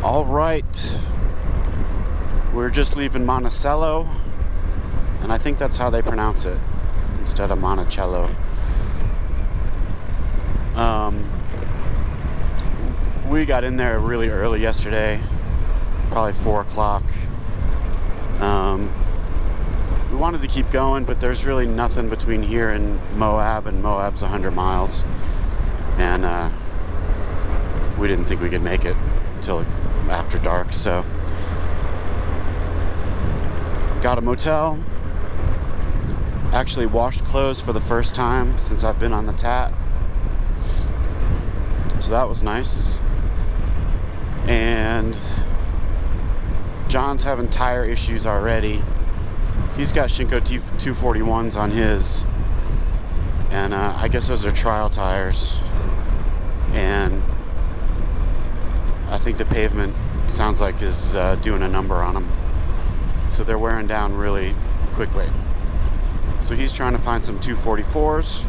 All right, we're just leaving Monticello, and I think that's how they pronounce it instead of Monticello. We got in there really early yesterday, probably 4 o'clock. We wanted to keep going, but there's really nothing between here and Moab's 100 miles, and we didn't think we could make it until after dark, so got a motel. Actually washed clothes for the first time since I've been on the TAT, so that was nice. And John's having tire issues already. He's got Shinko 241s on his, and I guess those are trial tires, and I think the pavement sounds like is doing a number on them, so they're wearing down really quickly. So he's trying to find some 244s,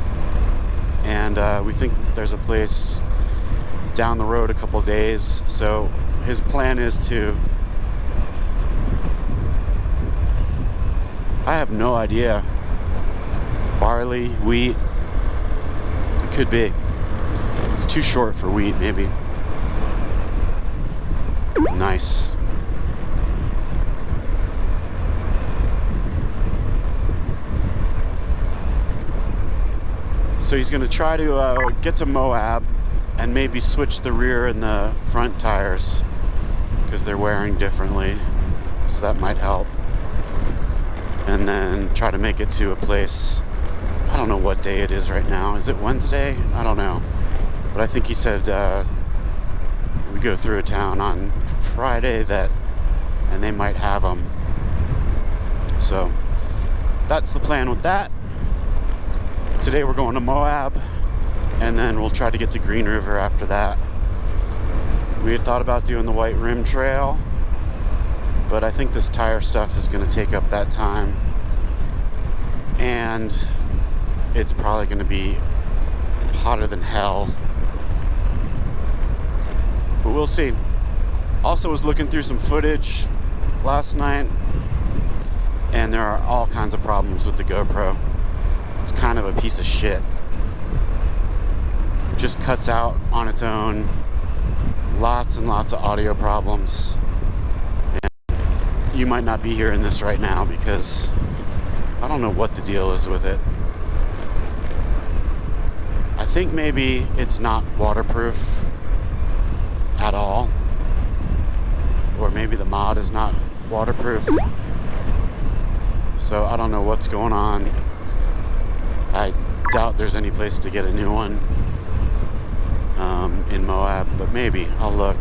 and we think there's a place down the road a couple days. So his plan is to, I have no idea, barley, wheat, it could be. It's too short for wheat, maybe. Nice. So he's going to try to get to Moab and maybe switch the rear and the front tires because they're wearing differently, so that might help. And then try to make it to a place, I don't know what day it is right now. Is it Wednesday? I don't know. But I think he said we go through a town on Friday and they might have them. So that's the plan with that. Today we're going to Moab, and then we'll try to get to Green River after that. We had thought about doing the White Rim Trail, but I think this tire stuff is going to take up that time, and it's probably going to be hotter than hell, but we'll see. Also was looking through some footage last night, and there are all kinds of problems with the GoPro. It's kind of a piece of shit. Just cuts out on its own. Lots and lots of audio problems. And you might not be hearing this right now because I don't know what the deal is with it. I think maybe it's not waterproof at all. Or maybe the mod is not waterproof. So I don't know what's going on. I doubt there's any place to get a new one in Moab, but maybe I'll look.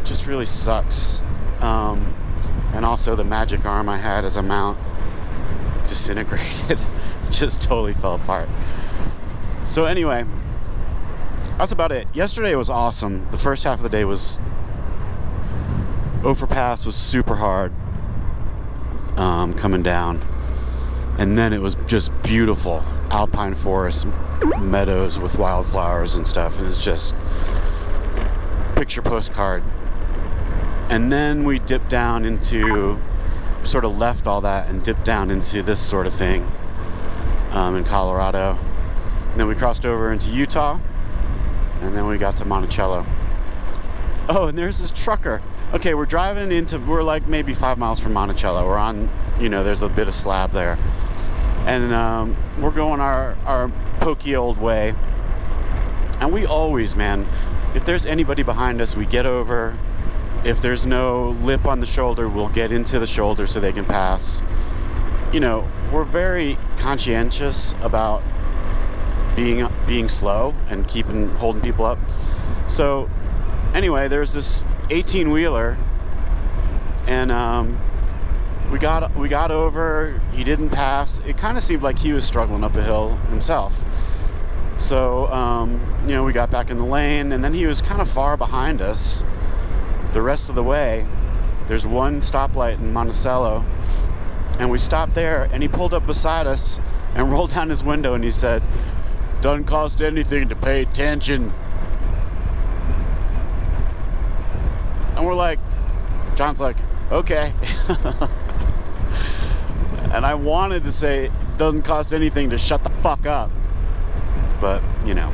It just really sucks. And also the magic arm I had as a mount disintegrated. Just totally fell apart. So anyway, that's about it. Yesterday was awesome. The first half of the day was overpass was super hard coming down. And then it was just beautiful alpine forest, meadows with wildflowers and stuff, and it's just picture postcard. And then we dipped down into, sort of left all that and dipped down into this sort of thing in Colorado. And then we crossed over into Utah, and then we got to Monticello. Oh, and there's this trucker. Okay, we're like maybe 5 miles from Monticello. We're on, there's a bit of slab there. And we're going our pokey old way. And we always, man, if there's anybody behind us, we get over. If there's no lip on the shoulder, we'll get into the shoulder so they can pass. We're very conscientious about being slow and holding people up. So anyway, there's this 18-wheeler, and we got over. He didn't pass. It kind of seemed like he was struggling up a hill himself. So we got back in the lane, and then he was kind of far behind us the rest of the way. There's one stoplight in Monticello, and we stopped there, and he pulled up beside us and rolled down his window, and he said, "Doesn't cost anything to pay attention." And we're like, John's like, okay. And I wanted to say it doesn't cost anything to shut the fuck up. But, you know,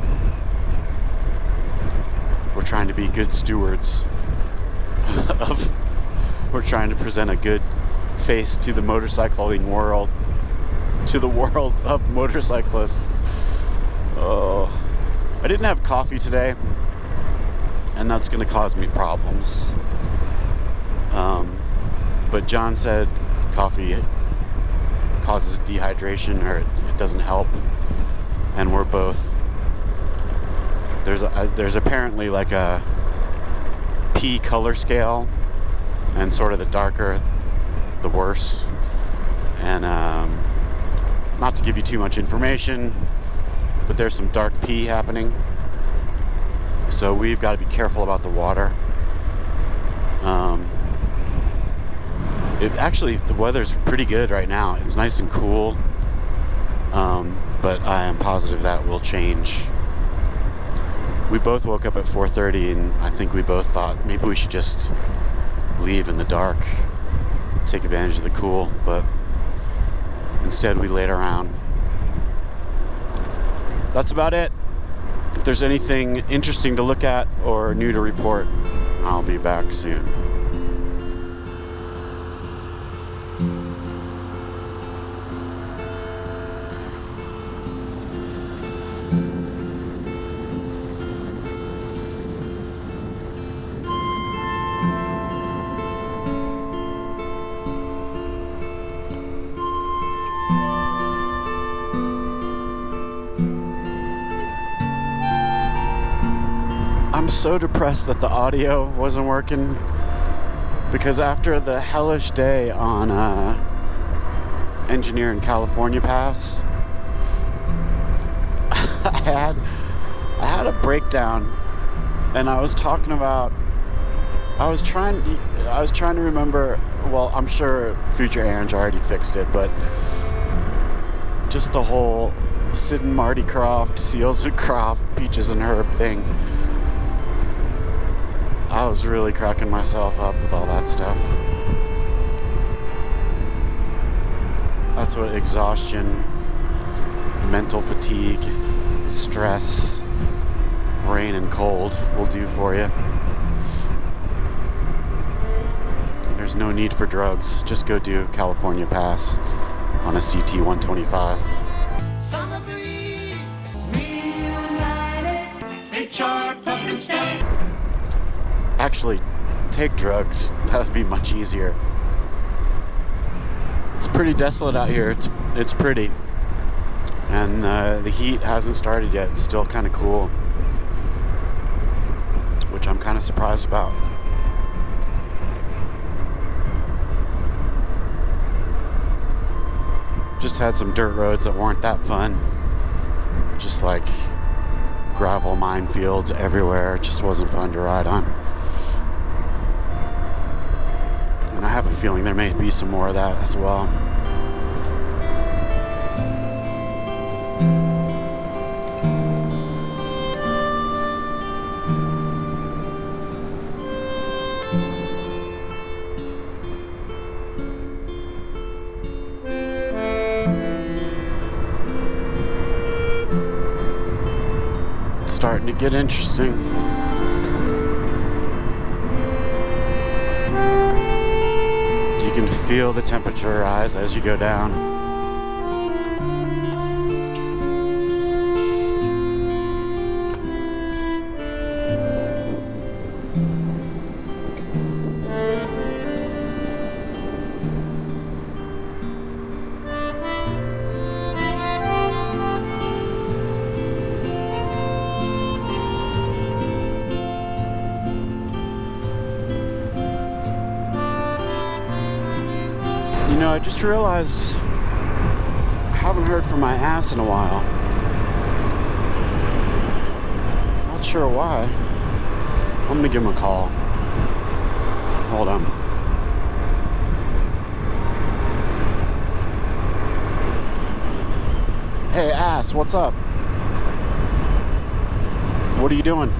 we're trying to be good stewards of, we're trying to present a good face to the motorcycling world, to the world of motorcyclists. Oh, I didn't have coffee today, and that's going to cause me problems. But John said coffee causes dehydration, or it doesn't help, and we're both, there's apparently like a P color scale, and sort of the darker the worse. And not to give you too much information, but there's some dark P happening, so we've got to be careful about the water. The weather's pretty good right now. It's nice and cool, but I am positive that will change. We both woke up at 4:30, and I think we both thought maybe we should just leave in the dark, take advantage of the cool, but instead we laid around. That's about it. If there's anything interesting to look at or new to report, I'll be back soon. I'm so depressed that the audio wasn't working, because after the hellish day on Engineer in California Pass, I had a breakdown, and I was trying to remember, well, I'm sure future Aaron's already fixed it, but just the whole Sid and Marty Croft, Seals and Croft, Peaches and Herb thing. I was really cracking myself up with all that stuff. That's what exhaustion, mental fatigue, stress, rain and cold will do for you. There's no need for drugs. Just go do California Pass on a CT125. Summer breeze, Reunited, HR PUFNSTUF. Actually, take drugs. That would be much easier. It's pretty desolate out here. It's pretty. And the heat hasn't started yet. It's still kind of cool, which I'm kind of surprised about. Just had some dirt roads that weren't that fun. Just like gravel minefields everywhere. It just wasn't fun to ride on. And I have a feeling there may be some more of that as well. It's starting to get interesting. You can feel the temperature rise as you go down. You know, I just realized I haven't heard from my ass in a while. Not sure why. I'm gonna give him a call. Hold on. Hey, ass, what's up? What are you doing?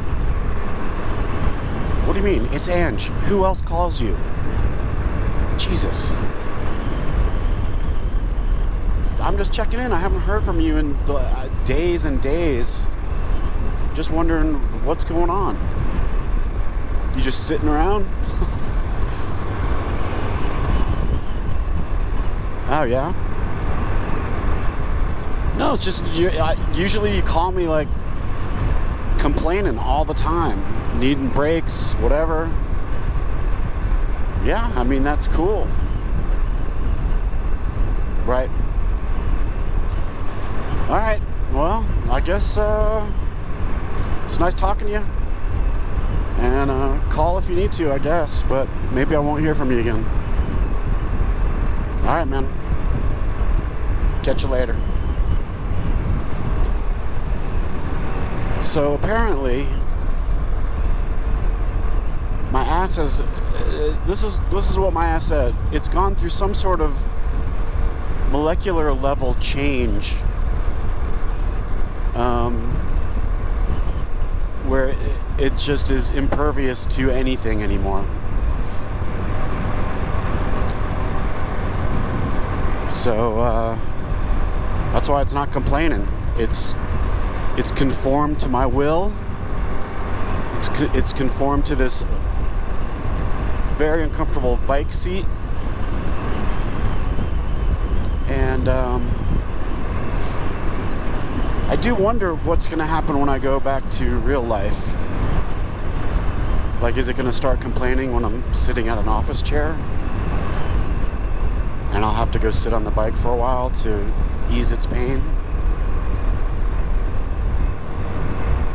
do you mean? It's Ange. Who else calls you? Jesus. I'm just checking in. I haven't heard from you in days and days. Just wondering what's going on. You just sitting around? Oh, yeah? No, it's just, usually you call me like complaining all the time, needing breaks, whatever. Yeah, I mean, that's cool. Right. All right, well, I guess it's nice talking to you. And call if you need to, I guess, but maybe I won't hear from you again. All right, man. Catch you later. So apparently, my ass has. This is what my ass said. It's gone through some sort of molecular level change, where it just is impervious to anything anymore. So that's why it's not complaining. It's conformed to my will. It's conformed to this very uncomfortable bike seat, and I do wonder what's going to happen when I go back to real life. Like, is it going to start complaining when I'm sitting at an office chair? And I'll have to go sit on the bike for a while to ease its pain?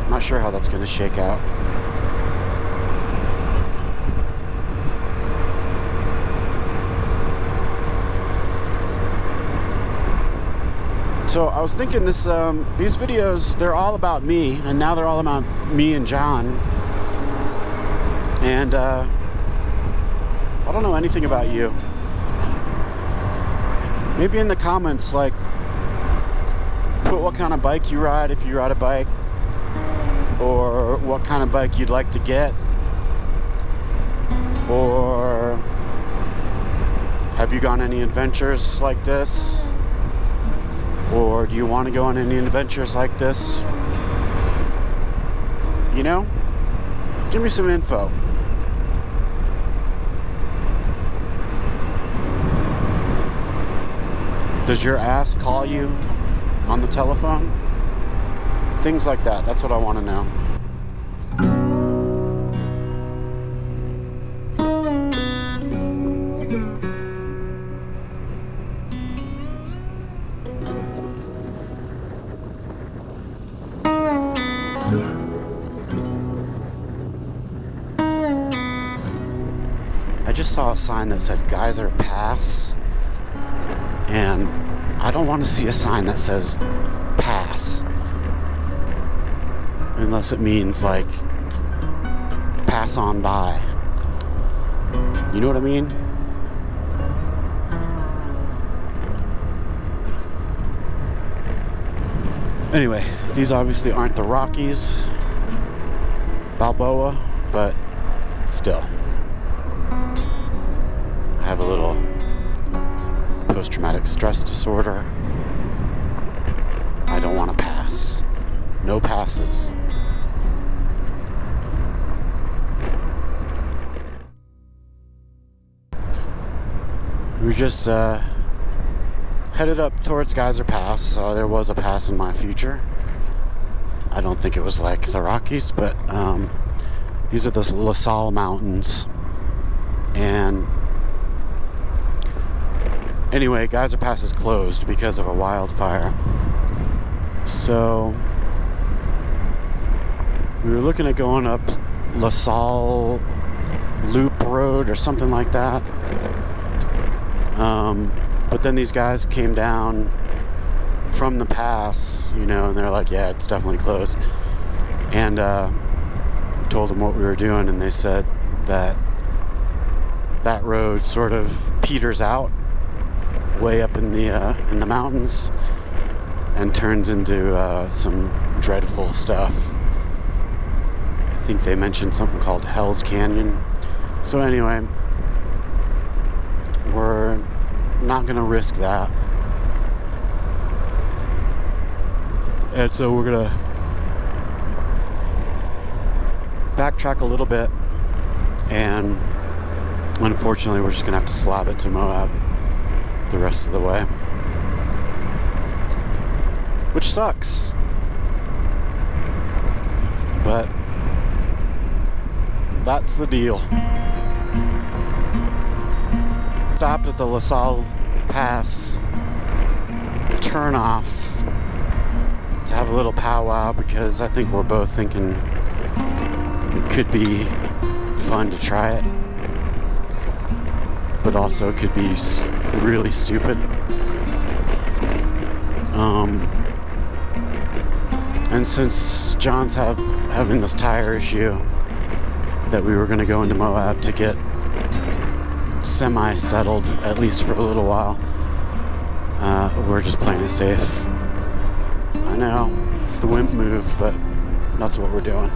I'm not sure how that's going to shake out. So I was thinking these videos, they're all about me, and now they're all about me and John. And I don't know anything about you. Maybe in the comments, like, put what kind of bike you ride if you ride a bike, or what kind of bike you'd like to get, or have you gone any adventures like this, or do you want to go on any adventures like this? You know, give me some info. Does your ass call you on the telephone? Things like that. That's what I want to know. I just saw a sign that said Geyser Pass. And I don't want to see a sign that says pass. Unless it means, like, pass on by. You know what I mean? Anyway, these obviously aren't the Rockies, Balboa, but still. I have a little post-traumatic stress disorder. I don't want to pass. No passes. We just headed up towards Geyser Pass, so there was a pass in my future. I don't think it was like the Rockies, but these are the La Salle Mountains. And anyway, Geyser Pass is closed because of a wildfire. So we were looking at going up La Salle Loop Road or something like that. But then these guys came down from the pass, you know, and they're like, yeah, it's definitely closed. And told them what we were doing, and they said that that road sort of peters out way up in the mountains and turns into some dreadful stuff. I think they mentioned something called Hell's Canyon. So anyway, we're not gonna risk that. And so we're gonna backtrack a little bit, and unfortunately we're just gonna have to slab it to Moab the rest of the way, which sucks, but that's the deal. Stopped at the La Salle Pass turnoff to have a little powwow, because I think we're both thinking it could be fun to try it, but also it could be really stupid. And since John's having this tire issue, that we were going to go into Moab to get semi-settled, at least for a little while, we're just playing it safe. I know, it's the wimp move, but that's what we're doing.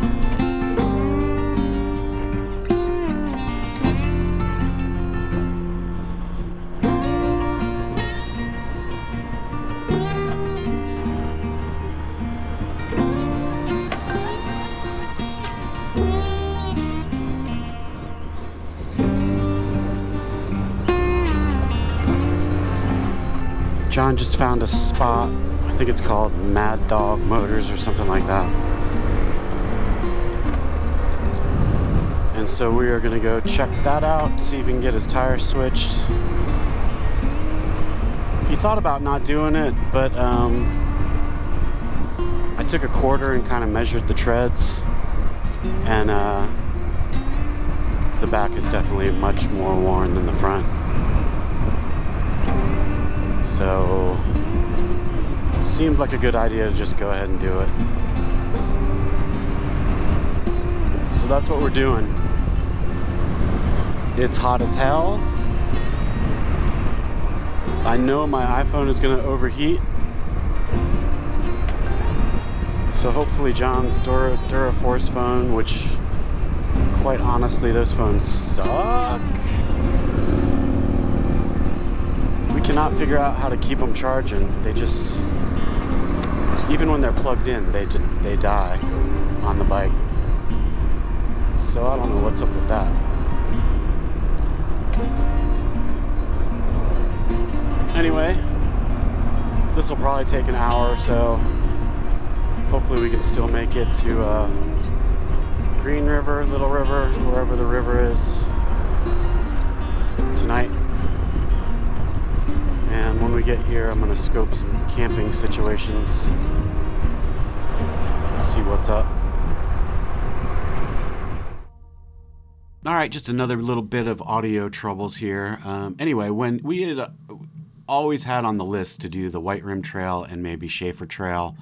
John just found a spot. I think it's called Mad Dog Motors or something like that. And so we are gonna go check that out, see if we can get his tires switched. He thought about not doing it, but I took a quarter and kind of measured the treads, and the back is definitely much more worn than the front. So, seemed like a good idea to just go ahead and do it. So that's what we're doing. It's hot as hell. I know my iPhone is gonna overheat. So hopefully John's Duraforce phone, which quite honestly, those phones suck. We cannot figure out how to keep them charging. They just, even when they're plugged in, they die on the bike. So I don't know what's up with that. Anyway, this will probably take an hour or so. Hopefully we can still make it to Green River, Little River, wherever the river is tonight. And when we get here, I'm going to scope some camping situations, see what's up. Alright, just another little bit of audio troubles here. Anyway, when we had always had on the list to do the White Rim Trail and maybe Schaefer Trail,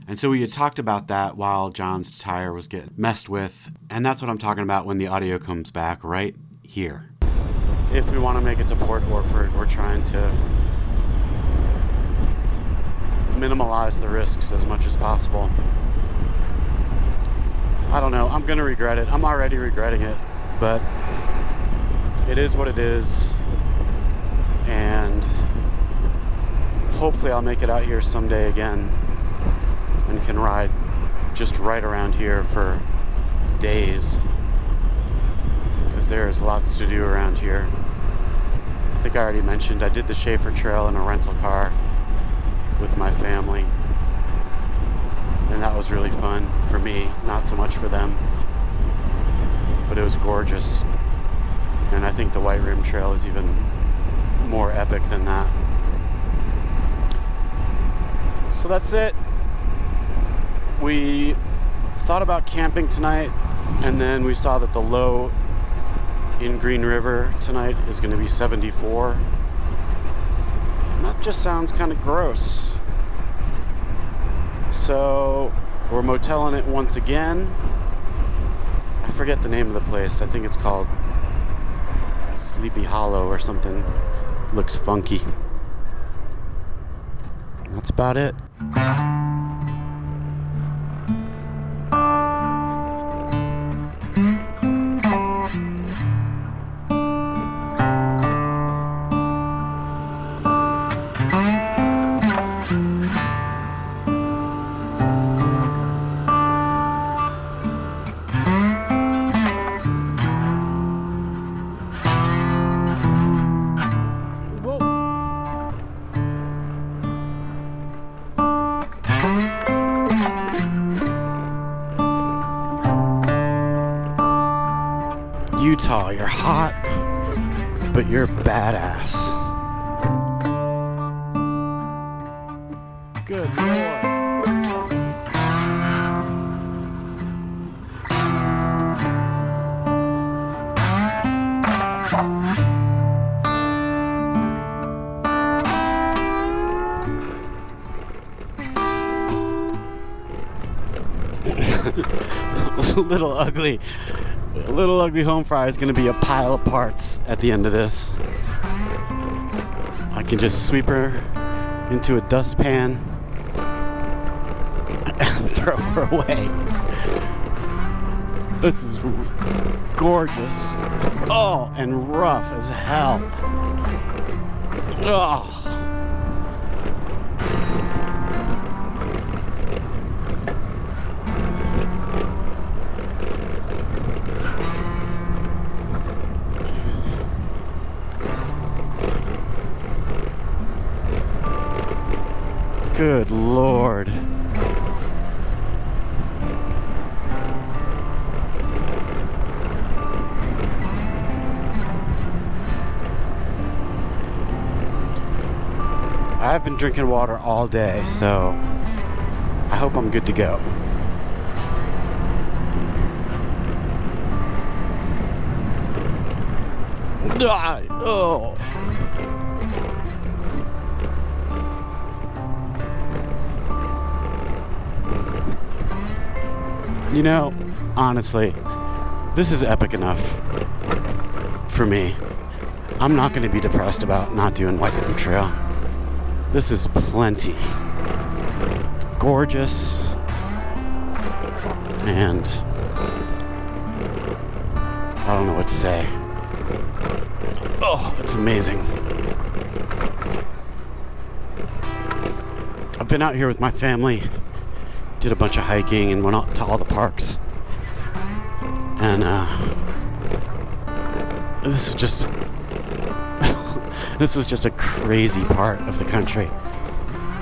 and so we had talked about that while John's tire was getting messed with, and that's what I'm talking about when the audio comes back right here. If we want to make it to Port Orford, we're trying to minimize the risks as much as possible. I don't know, I'm gonna regret it. I'm already regretting it, but it is what it is, and hopefully I'll make it out here someday again and can ride just right around here for days, because there's lots to do around here. I think I already mentioned I did the Schaefer Trail in a rental car with my family, and that was really fun for me, not so much for them, but it was gorgeous. And I think the White Rim Trail is even more epic than that. So that's it. We thought about camping tonight, and then we saw that the low in Green River tonight is going to be 74. And that just sounds kind of gross. So we're moteling it once again. I forget the name of the place. I think it's called Sleepy Hollow or something. Looks funky. That's about it. Utah, you're hot, but you're badass. Good Lord. Little ugly home fry is gonna be a pile of parts at the end of this. I can just sweep her into a dustpan and throw her away. This is gorgeous. Oh, and rough as hell. Oh. Good Lord. I've been drinking water all day, so I hope I'm good to go. Oh. You know, honestly, this is epic enough for me. I'm not going to be depressed about not doing White River Trail. This is plenty. It's gorgeous. And I don't know what to say. Oh, it's amazing. I've been out here with my family. Did a bunch of hiking and went out to all the parks, and this is just this is just a crazy part of the country.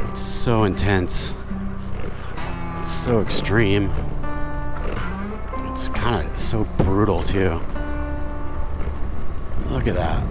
It's so intense, it's so extreme, it's kind of so brutal too. Look at that.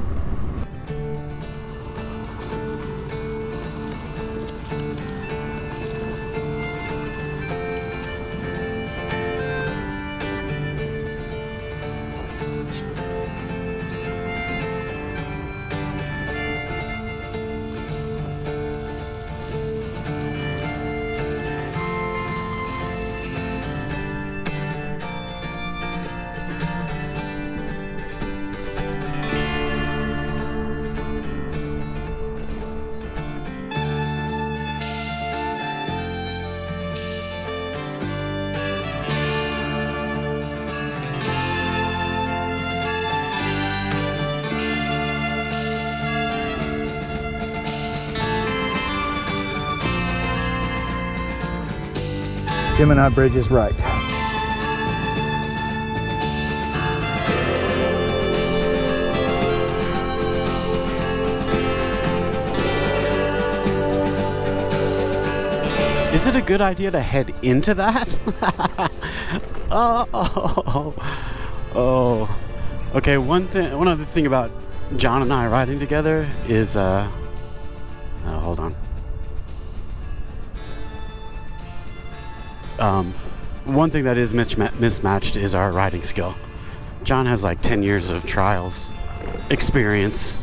Gemini Bridge is right. Is it a good idea to head into that? Oh. Okay, one other thing about John and I riding together is hold on. One thing that is mismatched is our riding skill. John has like 10 years of trials experience.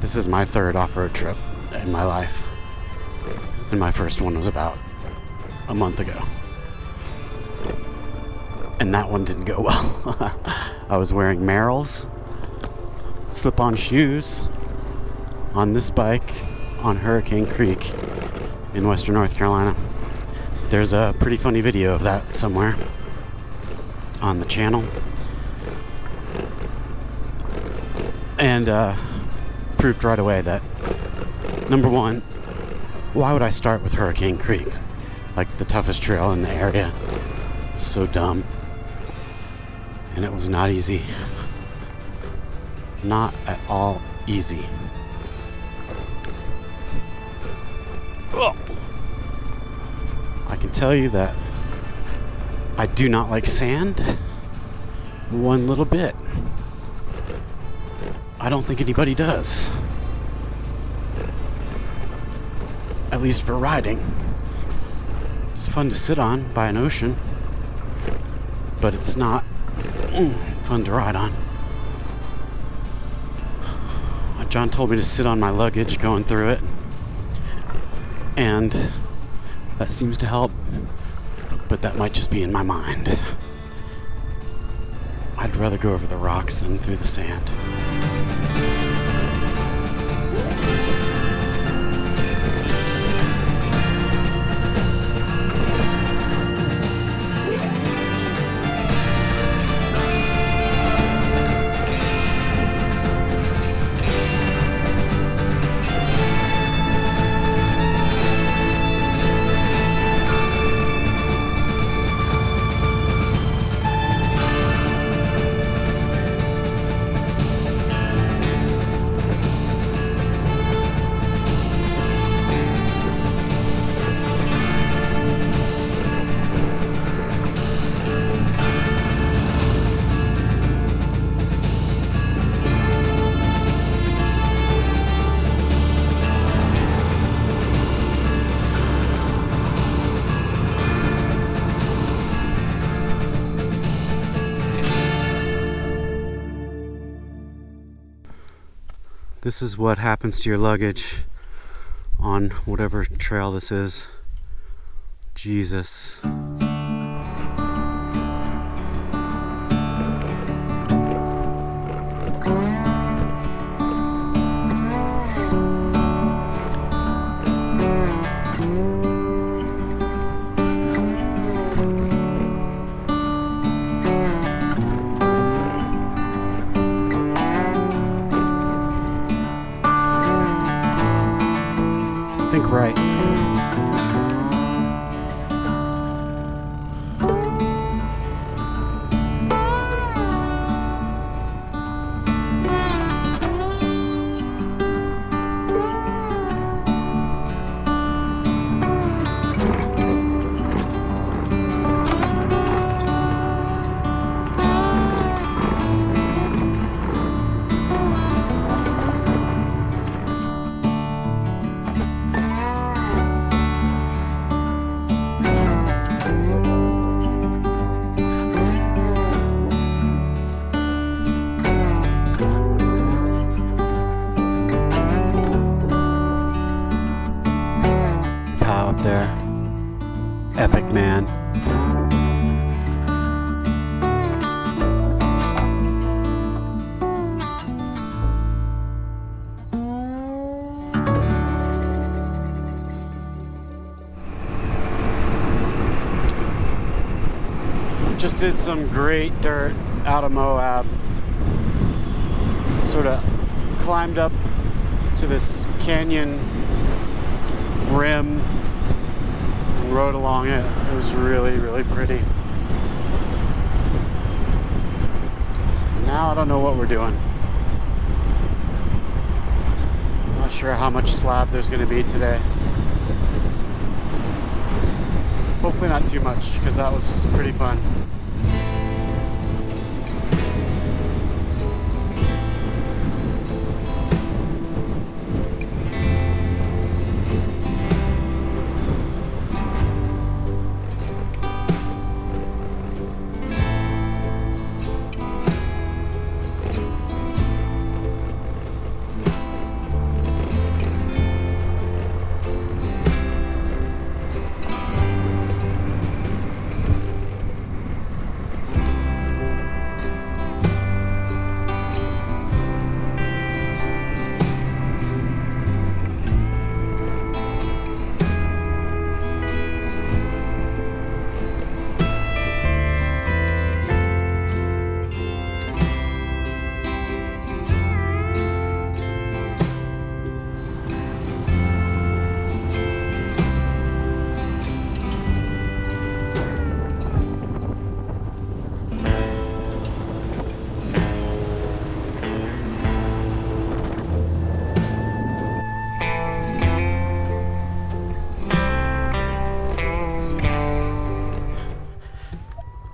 This is my third off-road trip in my life. And my first one was about a month ago. And that one didn't go well. I was wearing Merrell's slip-on shoes on this bike on Hurricane Creek in western North Carolina. There's a pretty funny video of that somewhere on the channel. And proved right away that, number one, why would I start with Hurricane Creek? Like the toughest trail in the area. So dumb. And it was not easy. Not at all easy. Ugh. I can tell you that I do not like sand. one little bit. I don't think anybody does. At least for riding. It's fun to sit on by an ocean, but it's not fun to ride on. John told me to sit on my luggage going through it, and that seems to help, but that might just be in my mind. I'd rather go over the rocks than through the sand. This is what happens to your luggage on whatever trail this is. Jesus. Think right. There. Epic, man. Just did some great dirt out of Moab. Sort of climbed up to this canyon rim, rode along it. It was really, really pretty. Now I don't know what we're doing. I'm not sure how much slab there's going to be today. Hopefully not too much, because that was pretty fun.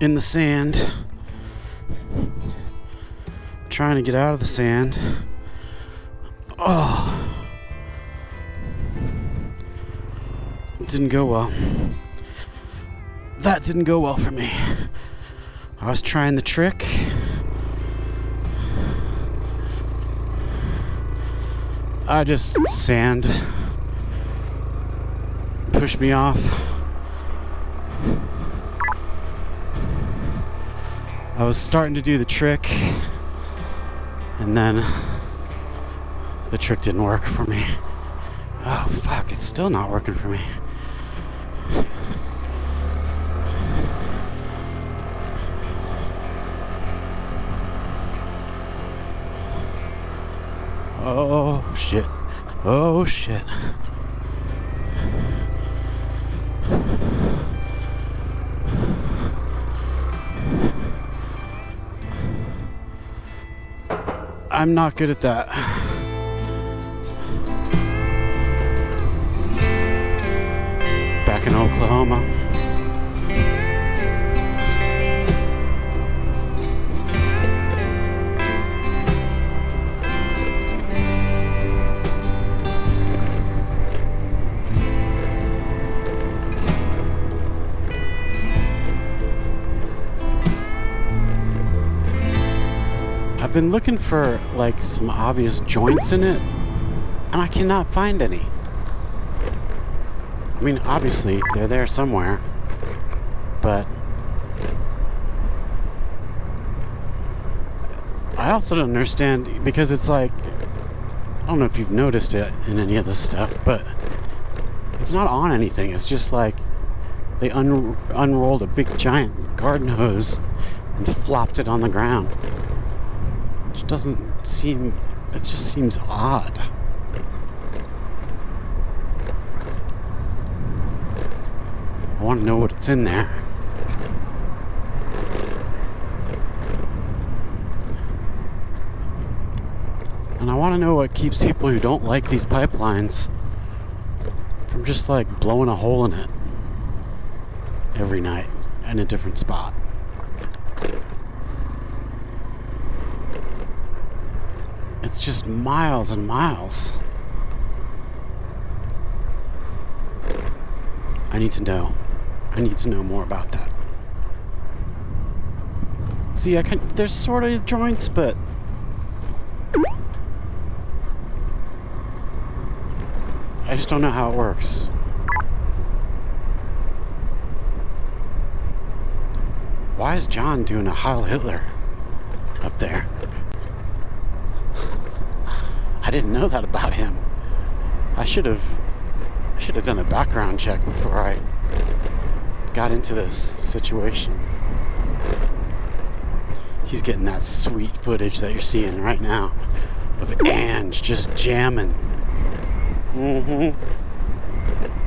In the sand, trying to get out of the sand. Oh, it didn't go well. That didn't go well for me. I was trying the trick. Sand pushed me off. I was starting to do the trick, and then the trick didn't work for me. Oh fuck, it's still not working for me. Oh shit. Oh shit. I'm not good at that. Back in Oklahoma. I've been looking for like some obvious joints in it, and I cannot find any. I mean, obviously they're there somewhere, but I also don't understand, because it's like, I don't know if you've noticed it in any of this stuff, but it's not on anything. It's just like they unrolled a big giant garden hose and flopped it on the ground. It just seems odd. I want to know what's in there. And I want to know what keeps people who don't like these pipelines from just like blowing a hole in it every night in a different spot. It's just miles and miles. I need to know. I need to know more about that. See, there's sort of joints, but I just don't know how it works. Why is John doing a Heil Hitler up there? I didn't know that about him. I should have done a background check before I got into this situation. He's getting that sweet footage that you're seeing right now of Ange just jamming.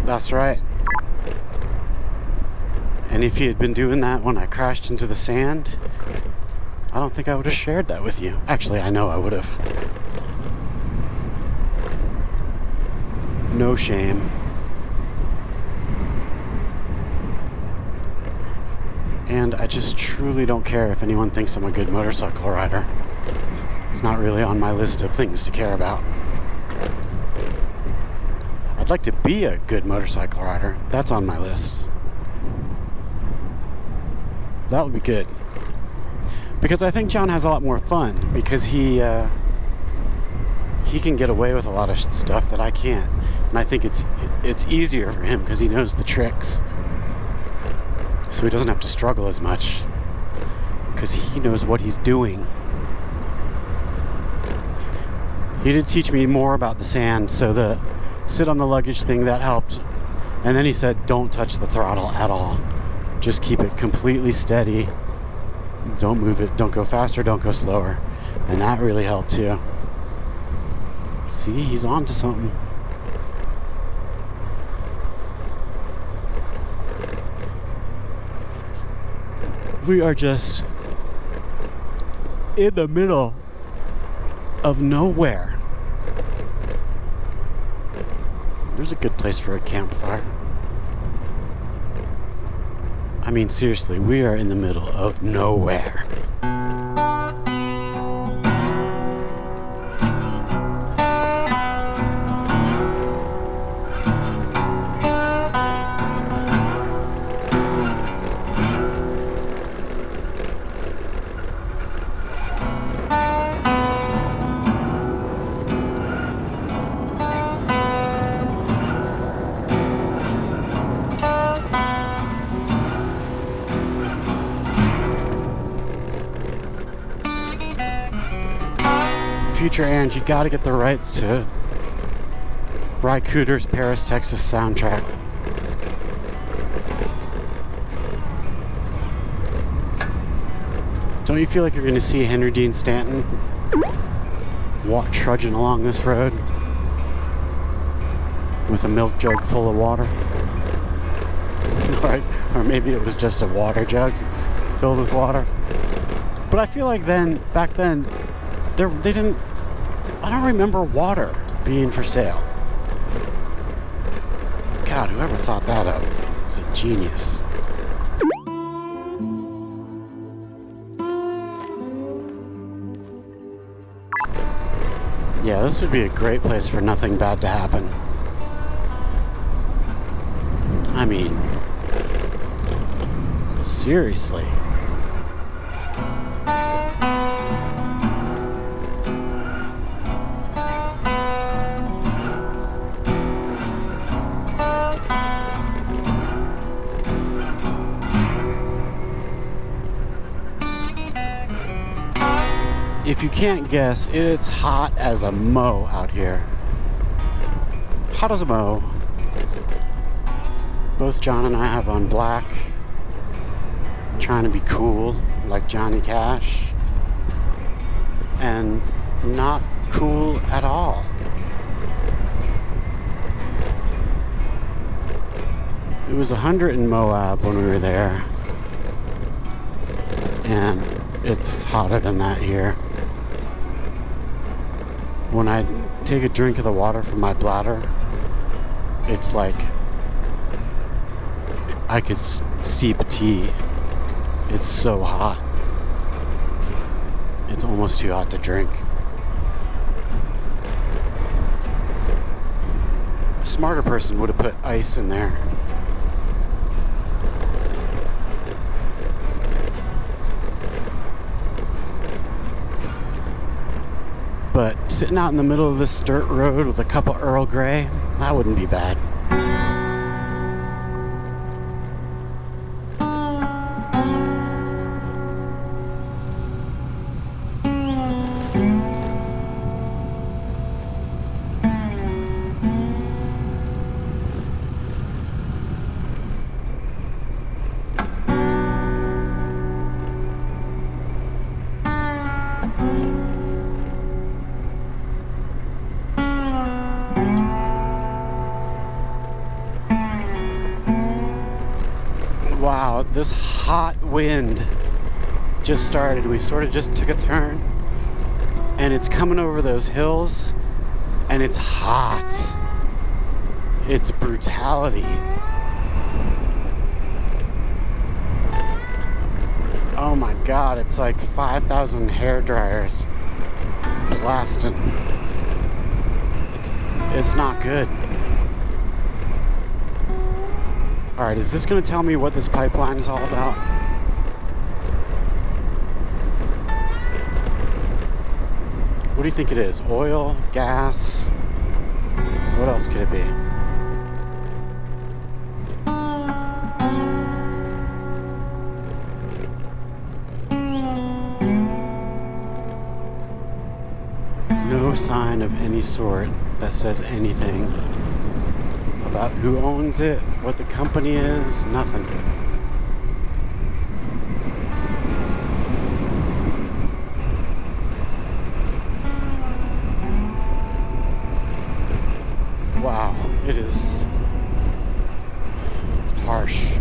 That's right. And if he had been doing that when I crashed into the sand, I don't think I would have shared that with you. Actually, I know I would have. No shame. And I just truly don't care if anyone thinks I'm a good motorcycle rider. It's not really on my list of things to care about. I'd like to be a good motorcycle rider. That's on my list. That would be good. Because I think John has a lot more fun, because he can get away with a lot of stuff that I can't. And I think it's easier for him because he knows the tricks. So he doesn't have to struggle as much because he knows what he's doing. He did teach me more about the sand, so the sit on the luggage thing, that helped. And then he said, don't touch the throttle at all. Just keep it completely steady. Don't move it. Don't go faster. Don't go slower. And that really helped too. See, he's on to something. We are just in the middle of nowhere. There's a good place for a campfire. I mean, seriously, we are in the middle of nowhere. future, and you gotta get the rights to Ry Cooder's Paris, Texas soundtrack. Don't you feel like you're gonna see Henry Dean Stanton trudging along this road with a milk jug full of water? Or maybe it was just a water jug filled with water. But I feel like back then, they didn't. I don't remember water being for sale. God, whoever thought that up was a genius. Yeah, this would be a great place for nothing bad to happen. I mean, seriously. If you can't guess, it's hot as a moe out here. Hot as a moe. Both John and I have on black, trying to be cool like Johnny Cash, and not cool at all. It was 100 in Moab when we were there, and it's hotter than that here. When I take a drink of the water from my bladder, it's like I could steep tea. It's so hot. It's almost too hot to drink. A smarter person would have put ice in there. But sitting out in the middle of this dirt road with a cup of Earl Grey, that wouldn't be bad. Wow, this hot wind just started. We sort of just took a turn, and it's coming over those hills, and it's hot. It's brutality. Oh my God, it's like 5,000 hair dryers blasting. It's not good. Alright, is this going to tell me what this pipeline is all about? What do you think it is? Oil? Gas? What else could it be? No sign of any sort that says anything about who owns it, what the company is, nothing. Wow, it is harsh.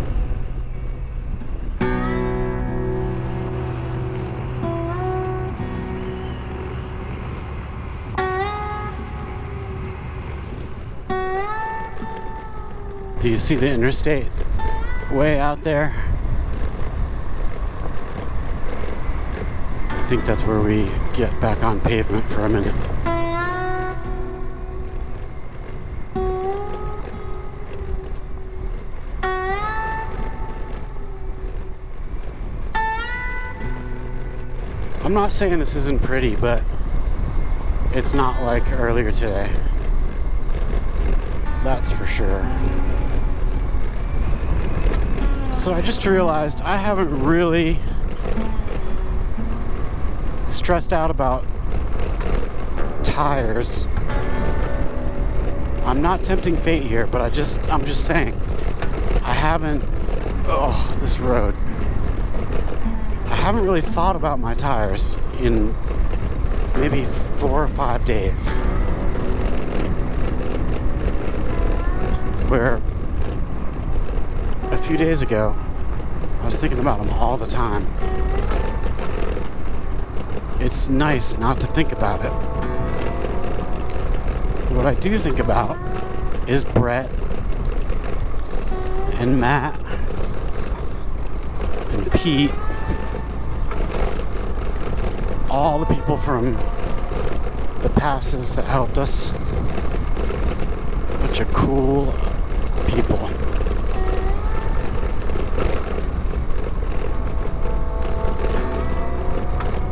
Do you see the interstate way out there? I think that's where we get back on pavement for a minute. I'm not saying this isn't pretty, but it's not like earlier today. That's for sure. So I just realized I haven't really stressed out about tires. I'm not tempting fate here, but I'm just saying, I haven't, this road. I haven't really thought about my tires in maybe 4 or 5 days. Where a few days ago, I was thinking about them all the time. It's nice not to think about it. What I do think about is Brett and Matt and Pete, all the people from the passes that helped us. A bunch of cool people.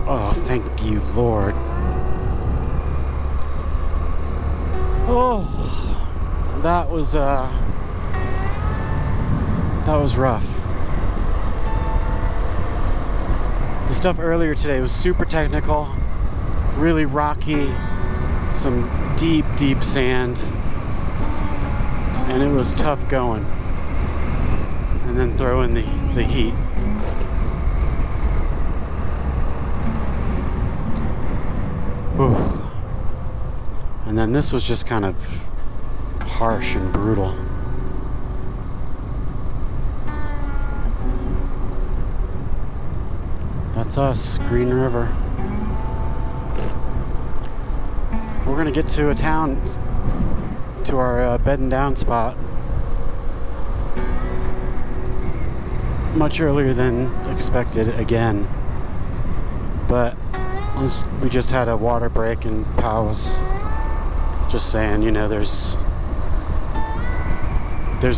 Oh, thank you, Lord. Oh, that was rough. The stuff earlier today was super technical, really rocky, some deep, deep sand, and it was tough going. And then throw in the heat. Whew. And then this was just kind of harsh and brutal. That's us, Green River. We're gonna get to a town, to our bedding down spot much earlier than expected again. But we just had a water break and Pal was just saying, you know, there's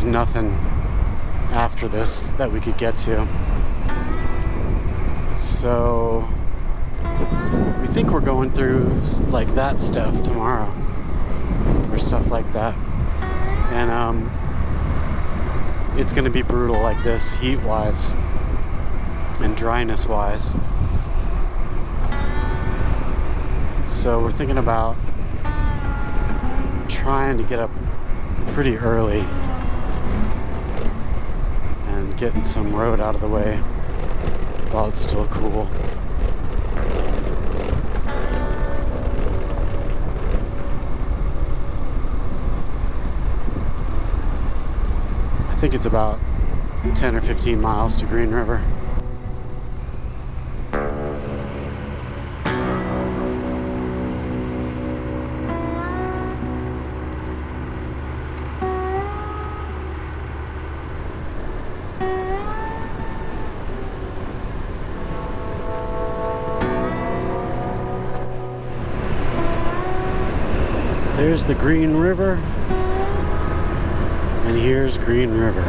nothing after this that we could get to. So we think we're going through like that stuff tomorrow, or stuff like that. And it's gonna be brutal like this, heat-wise and dryness-wise. So we're thinking about trying to get up pretty early and getting some road out of the way while it's still cool. I think it's about 10 or 15 miles to Green River. There's the Green River, and here's Green River.